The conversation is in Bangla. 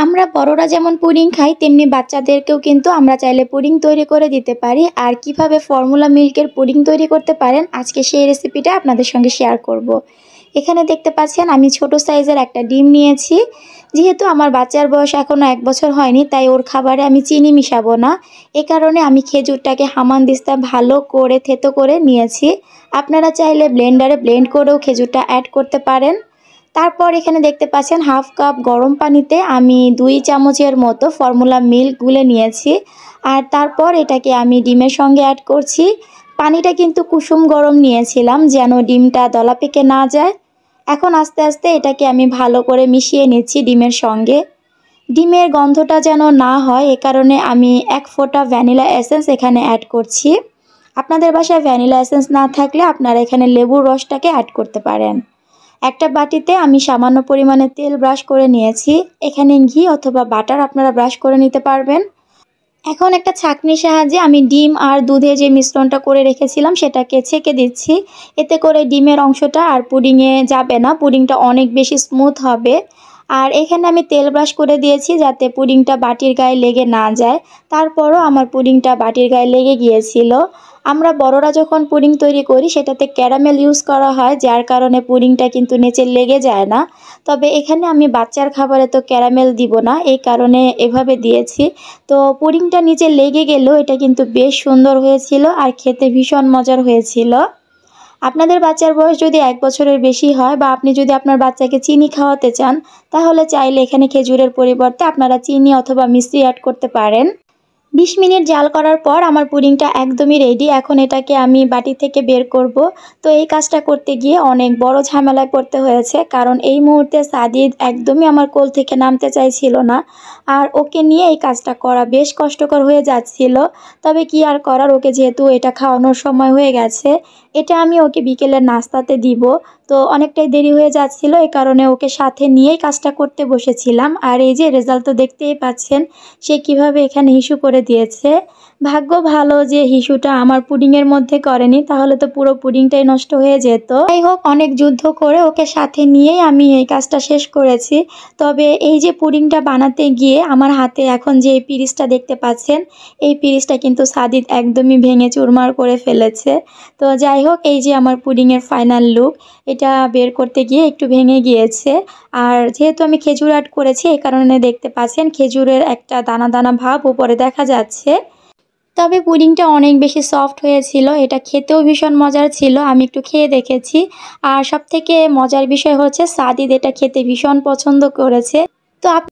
আমরা বড়রা যেমন পুডিং খাই তেমনি বাচ্চাদেরকেও কিন্তু আমরা চাইলে পুডিং তৈরি করে দিতে পারি। আর কিভাবে ফর্মুলা মিল্কের পুডিং তৈরি করতে পারেন আজকে সেই রেসিপিটা আপনাদের সঙ্গে শেয়ার করব। এখানে দেখতে পাচ্ছেন আমি ছোট সাইজের একটা ডিম নিয়েছি। যেহেতু আমার বাচ্চার বয়স এখনও 1 বছর হয়নি, তাই ওর খাবারে আমি চিনি মিশাবো না। এ কারণে আমি খেজুরটাকে হামানদিস্তায় ভালো করে থেতো করে নিয়েছি। আপনারা চাইলে ব্লেন্ডারে ব্লেন্ড করেও খেজুরটা অ্যাড করতে পারেন। তারপর এখানে দেখতে পাচ্ছেন হাফ কাপ গরম পানিতে আমি 2 চামচের মতো ফর্মুলা মিল্ক গুলে নিয়েছি। আর তারপর এটাকে আমি ডিমের সঙ্গে অ্যাড করছি। পানিটা কিন্তু কুসুম গরম নিয়েছিলাম যেন ডিমটা দলা পেকে না যায়। এখন আস্তে আস্তে এটাকে আমি ভালো করে মিশিয়ে নিচ্ছি ডিমের সঙ্গে। ডিমের গন্ধটা যেন না হয় এ কারণে আমি 1 ফোঁটা ভ্যানিলা এসেন্স এখানে অ্যাড করছি। আপনাদের বাসায় ভ্যানিলা এসেন্স না থাকলে আপনারা এখানে লেবুর রসটাকে অ্যাড করতে পারেন। একটা বাটিতে আমি সামান্য পরিমাণে তেল ব্রাশ করে নিয়েছি। এখানে ঘি অথবা বাটার আপনারা ব্রাশ করে নিতে পারবেন। এখন একটা ছাঁকনির সাহায্যে আমি ডিম আর দুধে যে মিশ্রণটা করে রেখেছিলাম সেটাকে ছেঁকে দিচ্ছি। এতে করে ডিমের অংশটা আর পুডিংয়ে যাবে না, পুডিংটা অনেক বেশি স্মুথ হবে। আর এখানে আমি তেল ব্রাশ করে দিয়েছি যাতে পুডিংটা বাটির গায়ে লেগে না যায়। তারপরও আমার পুডিংটা বাটির গায়ে লেগে গিয়েছিল। আমরা বড়রা যখন পুডিং তৈরি করি সেটাতে ক্যারামেল ইউজ করা হয়, যার কারণে পুডিংটা কিন্তু নিচে লেগে যায় না। তবে এখানে আমি বাচ্চার খাবারে তো ক্যারামেল দিব না, এই কারণে এভাবে দিয়েছি। তো পুডিংটা নিচে লেগে গেলেও এটা কিন্তু বেশ সুন্দর হয়েছিল আর খেতে ভীষণ মজার হয়েছিল। আপনাদের বাচ্চার বয়স যদি 1 বছরের বেশি হয় বা আপনি যদি আপনার বাচ্চাকে চিনি খাওয়াতে চান, তাহলে চাইলে এখানে খেজুরের পরিবর্তে আপনারা চিনি অথবা মিষ্টি অ্যাড করতে পারেন। 20 মিনিট জাল করার পর আমার পুডিংটা একদমই রেডি। এখন এটাকে আমি বাটি থেকে বের করব। তো এই কাজটা করতে গিয়ে অনেক বড় ঝামেলায় পড়তে হয়েছে, কারণ এই মুহূর্তে সাদিদ একদমই আমার কোল থেকে নামতে চাইছিল না। আর ওকে নিয়ে এই কাজটা করা বেশ কষ্টকর হয়ে যাচ্ছিল। তবে কি আর করার, ওকে যেহেতু এটা খাওয়ানোর সময় হয়ে গেছে, এটা আমি ওকে বিকেলের নাস্তাতে দিব। তো অনেকটাই দেরি হয়ে যাচ্ছিল, এই কারণে ওকে সাথে নিয়েই কাজটা করতে বসেছিলাম। আর এই যে রেজাল্ট তো দেখতেই পাচ্ছেন, সে কিভাবে এখানে হিসু করে দিয়েছে। ভাগ্য ভালো যে হিসুটা আমার পুডিংয়ের মধ্যে করেনি, তাহলে তো পুরো পুডিংটাই নষ্ট হয়ে যেত। যাই হোক, অনেক যুদ্ধ করে ওকে সাথে নিয়েই আমি এই কাজটা শেষ করেছি। তবে এই যে পুডিংটা বানাতে গিয়ে আমার হাতে এখন যে এই পিরিচটা দেখতে পাচ্ছেন, এই পিরিচটা কিন্তু সাদিদ একদমই ভেঙে চুরমার করে ফেলেছে। তো যাই হোক, এই যে আমার পুডিংয়ের ফাইনাল লুক, এটা বের করতে গিয়ে একটু ভেঙে গিয়েছে। আর যেহেতু আমি খেজুর অ্যাড করেছি এই কারণে দেখতে পাচ্ছেন খেজুরের একটা দানা দানা ভাব উপরে দেখা যাচ্ছে। তবে পুডিংটা অনেক বেশি সফট হয়েছিল, এটা খেতেও ভীষণ মজার ছিল। আমি একটু খেয়ে দেখেছি। আর সবথেকে মজার বিষয় হচ্ছে সাদিদ এটা খেতে ভীষণ পছন্দ করেছে। তো